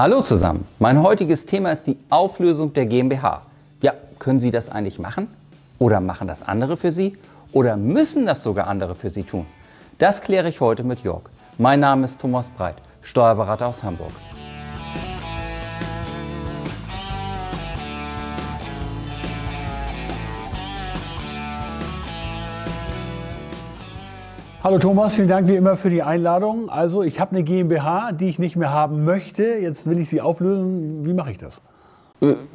Hallo zusammen, mein heutiges Thema ist die Auflösung der GmbH. Ja, können Sie das eigentlich machen? Oder machen das andere für Sie? Oder müssen das sogar andere für Sie tun? Das kläre ich heute mit Jörg. Mein Name ist Thomas Breit, Steuerberater aus Hamburg. Hallo Thomas, vielen Dank wie immer für die Einladung. Also ich habe eine GmbH, die ich nicht mehr haben möchte. Jetzt will ich sie auflösen. Wie mache ich das?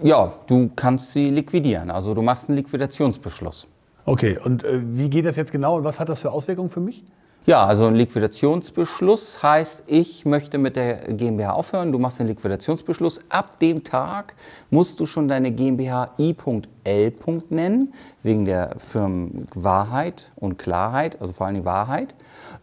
Ja, du kannst sie liquidieren. Also du machst einen Liquidationsbeschluss. Okay, und wie geht das jetzt genau und was hat das für Auswirkungen für mich? Ja, also ein Liquidationsbeschluss heißt, ich möchte mit der GmbH aufhören. Du machst den Liquidationsbeschluss. Ab dem Tag musst du schon deine GmbH I.L. nennen, wegen der Firmenwahrheit und Klarheit, also vor allem die Wahrheit.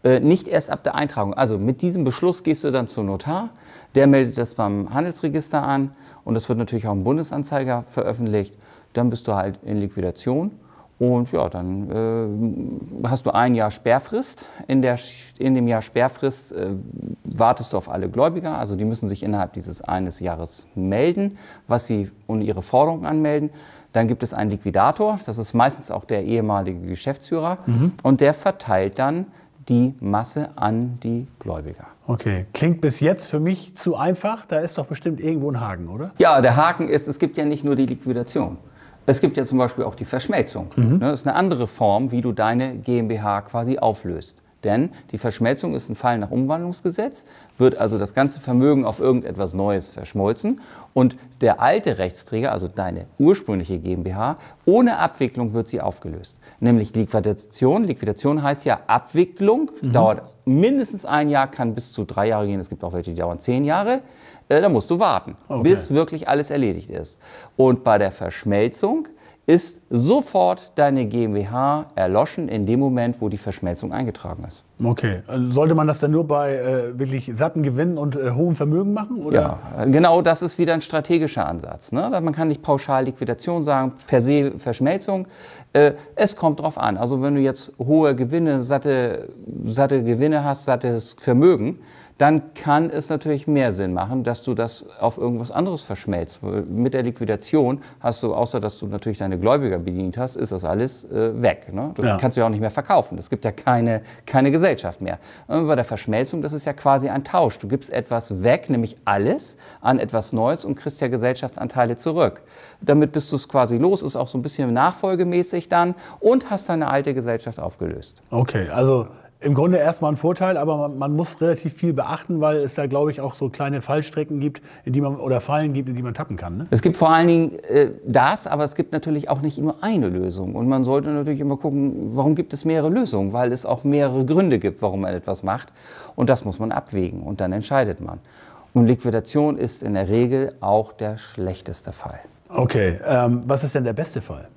Nicht erst ab der Eintragung. Also mit diesem Beschluss gehst du dann zum Notar. Der meldet das beim Handelsregister an und das wird natürlich auch im Bundesanzeiger veröffentlicht. Dann bist du halt in Liquidation. Und ja, dann hast du ein Jahr Sperrfrist. In dem Jahr Sperrfrist wartest du auf alle Gläubiger. Also die müssen sich innerhalb dieses eines Jahres melden, was sie und ihre Forderungen anmelden. Dann gibt es einen Liquidator, das ist meistens auch der ehemalige Geschäftsführer. Und der verteilt dann die Masse an die Gläubiger. Okay, klingt bis jetzt für mich zu einfach. Da ist doch bestimmt irgendwo ein Haken, oder? Ja, der Haken ist, es gibt ja nicht nur die Liquidation. Es gibt ja zum Beispiel auch die Verschmelzung. Das ist eine andere Form, wie du deine GmbH quasi auflöst. Denn die Verschmelzung ist ein Fall nach Umwandlungsgesetz, wird also das ganze Vermögen auf irgendetwas Neues verschmolzen und der alte Rechtsträger, also deine ursprüngliche GmbH, ohne Abwicklung wird sie aufgelöst. Nämlich Liquidation. Liquidation heißt ja Abwicklung, dauert mindestens ein Jahr, kann bis zu 3 Jahre gehen, es gibt auch welche, die dauern 10 Jahre. Da musst du warten, bis wirklich alles erledigt ist. Und bei der Verschmelzung ist sofort deine GmbH erloschen in dem Moment, wo die Verschmelzung eingetragen ist. Okay, sollte man das dann nur bei wirklich satten Gewinnen und hohem Vermögen machen? Oder? Ja, genau, das ist wieder ein strategischer Ansatz. Ne? Man kann nicht pauschal Liquidation sagen, per se Verschmelzung. Es kommt drauf an. Also wenn du jetzt hohe Gewinne, satte Gewinne hast, sattes Vermögen, dann kann es natürlich mehr Sinn machen, dass du das auf irgendwas anderes verschmelzt. Mit der Liquidation hast du, außer dass du natürlich deine Gläubiger bedient hast, ist das alles weg. Ne? Das kannst du ja auch nicht mehr verkaufen. Es gibt ja keine Gesellschaft mehr. Bei der Verschmelzung, das ist ja quasi ein Tausch. Du gibst etwas weg, nämlich alles, an etwas Neues und kriegst ja Gesellschaftsanteile zurück. Damit bist du es quasi los, ist auch so ein bisschen nachfolgemäßig dann und hast deine alte Gesellschaft aufgelöst. Okay, also im Grunde erstmal ein Vorteil, aber man muss relativ viel beachten, weil es da, glaube ich, auch so kleine Fallstrecken gibt, oder Fallen gibt, in die man tappen kann. Ne? Es gibt vor allen Dingen das, aber es gibt natürlich auch nicht nur eine Lösung. Und man sollte natürlich immer gucken, warum gibt es mehrere Lösungen? Weil es auch mehrere Gründe gibt, warum man etwas macht. Und das muss man abwägen und dann entscheidet man. Und Liquidation ist in der Regel auch der schlechteste Fall. Okay, was ist denn der beste Fall?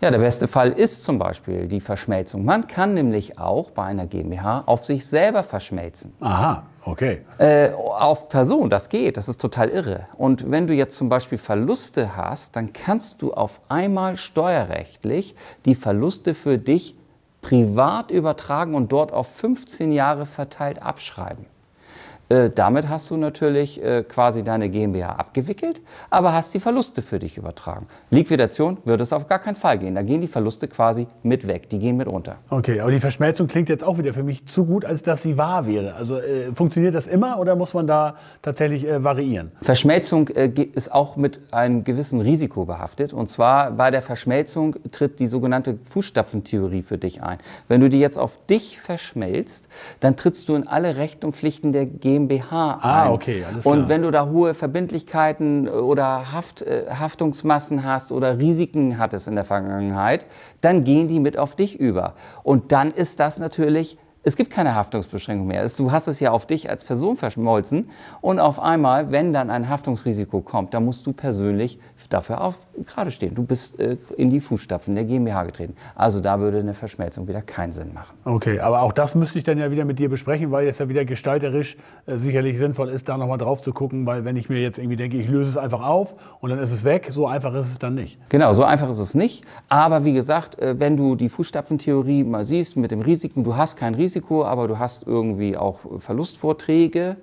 Ja, der beste Fall ist zum Beispiel die Verschmelzung. Man kann nämlich auch bei einer GmbH auf sich selber verschmelzen. Aha, okay. Auf Person, das geht, das ist total irre. Und wenn du jetzt zum Beispiel Verluste hast, dann kannst du auf einmal steuerrechtlich die Verluste für dich privat übertragen und dort auf 15 Jahre verteilt abschreiben. Damit hast du natürlich quasi deine GmbH abgewickelt, aber hast die Verluste für dich übertragen. Liquidation würde es auf gar keinen Fall gehen. Da gehen die Verluste quasi mit weg, die gehen mit runter. Okay, aber die Verschmelzung klingt jetzt auch wieder für mich zu gut, als dass sie wahr wäre. Also funktioniert das immer oder muss man da tatsächlich variieren? Verschmelzung ist auch mit einem gewissen Risiko behaftet. Und zwar bei der Verschmelzung tritt die sogenannte Fußstapfentheorie für dich ein. Wenn du die jetzt auf dich verschmelzt, dann trittst du in alle Rechte und Pflichten der GmbH ein. Okay, alles klar. Und wenn du da hohe Verbindlichkeiten oder Haftungsmassen hast oder Risiken hattest in der Vergangenheit, dann gehen die mit auf dich über. Und dann ist das natürlich, es gibt keine Haftungsbeschränkung mehr. Du hast es ja auf dich als Person verschmolzen und auf einmal, wenn dann ein Haftungsrisiko kommt, dann musst du persönlich dafür gerade stehen. Du bist in die Fußstapfen der GmbH getreten. Also da würde eine Verschmelzung wieder keinen Sinn machen. Okay, aber auch das müsste ich dann ja wieder mit dir besprechen, weil es ja wieder gestalterisch sicherlich sinnvoll ist, da nochmal drauf zu gucken, weil wenn ich mir jetzt irgendwie denke, ich löse es einfach auf und dann ist es weg, so einfach ist es dann nicht. Genau, so einfach ist es nicht. Aber wie gesagt, wenn du die Fußstapfentheorie mal siehst mit dem Risiken, du hast kein Risiko, aber du hast irgendwie auch Verlustvorträge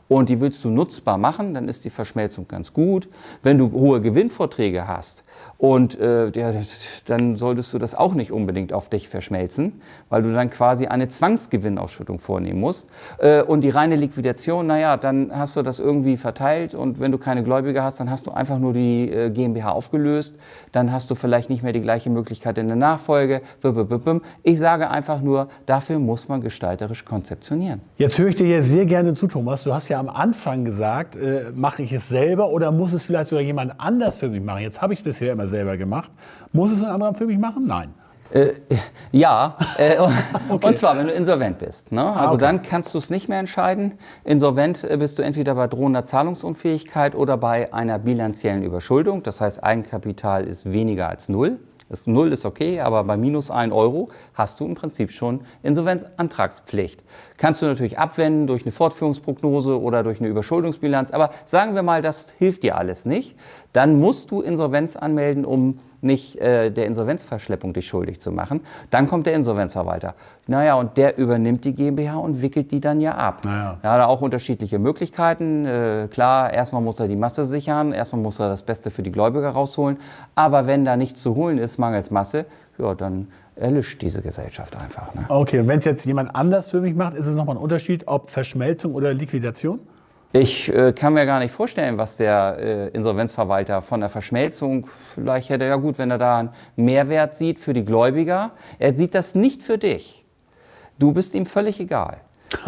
und die willst du nutzbar machen, dann ist die Verschmelzung ganz gut. Wenn du hohe Gewinnvorträge hast und dann solltest du das auch nicht unbedingt auf dich verschmelzen, weil du dann quasi eine Zwangsgewinnausschüttung vornehmen musst. Und die reine Liquidation, naja, dann hast du das irgendwie verteilt und wenn du keine Gläubiger hast, dann hast du einfach nur die GmbH aufgelöst, dann hast du vielleicht nicht mehr die gleiche Möglichkeit in der Nachfolge. Ich sage einfach nur, dafür muss man gestalterisch konzeptionieren. Jetzt höre ich dir sehr gerne zu, Thomas. Du hast ja am Anfang gesagt, mache ich es selber oder muss es vielleicht sogar jemand anders für mich machen? Jetzt habe ich es bisher immer selber gemacht. Muss es ein anderer für mich machen? Nein. Ja, okay. Und zwar, wenn du insolvent bist. Ne? Also okay. Dann kannst du es nicht mehr entscheiden. Insolvent bist du entweder bei drohender Zahlungsunfähigkeit oder bei einer bilanziellen Überschuldung. Das heißt, Eigenkapital ist weniger als 0. Das 0 ist okay, aber bei minus 1 Euro hast du im Prinzip schon Insolvenzantragspflicht. Kannst du natürlich abwenden durch eine Fortführungsprognose oder durch eine Überschuldungsbilanz. Aber sagen wir mal, das hilft dir alles nicht. Dann musst du Insolvenz anmelden, um nicht der Insolvenzverschleppung dich schuldig zu machen. Dann kommt der Insolvenzverwalter. Naja, und der übernimmt die GmbH und wickelt die dann ja ab. Naja. Da hat er auch unterschiedliche Möglichkeiten. Klar, erstmal muss er die Masse sichern, erstmal muss er das Beste für die Gläubiger rausholen. Aber wenn da nichts zu holen ist, mangels Masse, ja, dann erlischt diese Gesellschaft einfach. Ne? Okay, und wenn es jetzt jemand anders für mich macht, ist es nochmal ein Unterschied, ob Verschmelzung oder Liquidation? Ich kann mir gar nicht vorstellen, was der Insolvenzverwalter von der Verschmelzung, vielleicht hätte er ja gut, wenn er da einen Mehrwert sieht für die Gläubiger. Er sieht das nicht für dich. Du bist ihm völlig egal.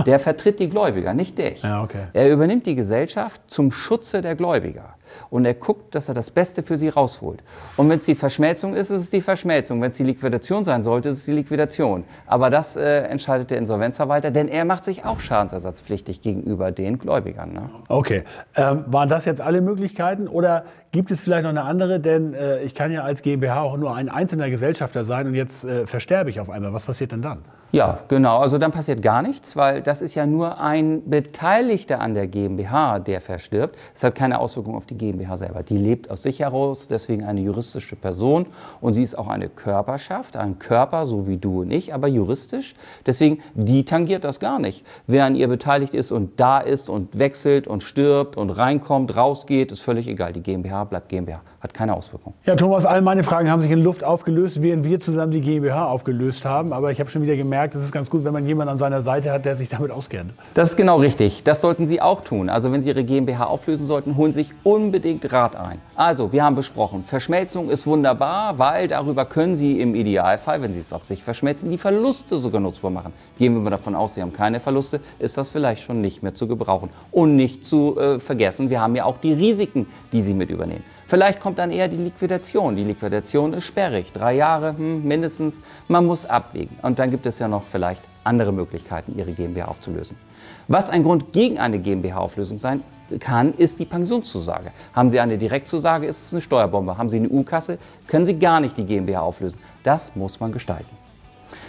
Der vertritt die Gläubiger, nicht dich. Ja, okay. Er übernimmt die Gesellschaft zum Schutze der Gläubiger. Und er guckt, dass er das Beste für sie rausholt. Und wenn es die Verschmelzung ist, ist es die Verschmelzung. Wenn es die Liquidation sein sollte, ist es die Liquidation. Aber das entscheidet der Insolvenzverwalter, denn er macht sich auch schadensersatzpflichtig gegenüber den Gläubigern. Ne? Okay. Waren das jetzt alle Möglichkeiten oder gibt es vielleicht noch eine andere? Denn ich kann ja als GmbH auch nur ein einzelner Gesellschafter sein und jetzt versterbe ich auf einmal. Was passiert denn dann? Ja, genau. Also dann passiert gar nichts, weil das ist ja nur ein Beteiligter an der GmbH, der verstirbt. Es hat keine Auswirkung auf die GmbH selber. Die lebt aus sich heraus, deswegen eine juristische Person und sie ist auch eine Körperschaft, ein Körper, so wie du und ich, aber juristisch. Deswegen, die tangiert das gar nicht. Wer an ihr beteiligt ist und da ist und wechselt und stirbt und reinkommt, rausgeht, ist völlig egal. Die GmbH bleibt GmbH, hat keine Auswirkung. Ja, Thomas, all meine Fragen haben sich in Luft aufgelöst, während wir zusammen die GmbH aufgelöst haben. Aber ich habe schon wieder gemerkt, es ist ganz gut, wenn man jemanden an seiner Seite hat, der sich damit auskennt. Das ist genau richtig. Das sollten Sie auch tun. Also wenn Sie Ihre GmbH auflösen sollten, holen Sie sich unbedingt Rat ein. Also, wir haben besprochen, Verschmelzung ist wunderbar, weil darüber können Sie im Idealfall, wenn Sie es auf sich verschmelzen, die Verluste sogar nutzbar machen. Gehen wir mal davon aus, Sie haben keine Verluste, ist das vielleicht schon nicht mehr zu gebrauchen. Und nicht zu vergessen, wir haben ja auch die Risiken, die Sie mit übernehmen. Vielleicht kommt dann eher die Liquidation. Die Liquidation ist sperrig, 3 Jahre mindestens. Man muss abwägen. Und dann gibt es ja noch vielleicht andere Möglichkeiten, Ihre GmbH aufzulösen. Was ein Grund gegen eine GmbH-Auflösung sein kann, ist die Pensionszusage. Haben Sie eine Direktzusage, ist es eine Steuerbombe. Haben Sie eine U-Kasse, können Sie gar nicht die GmbH auflösen. Das muss man gestalten.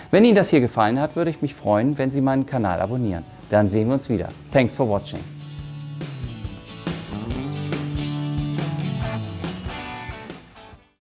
Wenn Ihnen das hier gefallen hat, würde ich mich freuen, wenn Sie meinen Kanal abonnieren. Dann sehen wir uns wieder. Thanks for watching.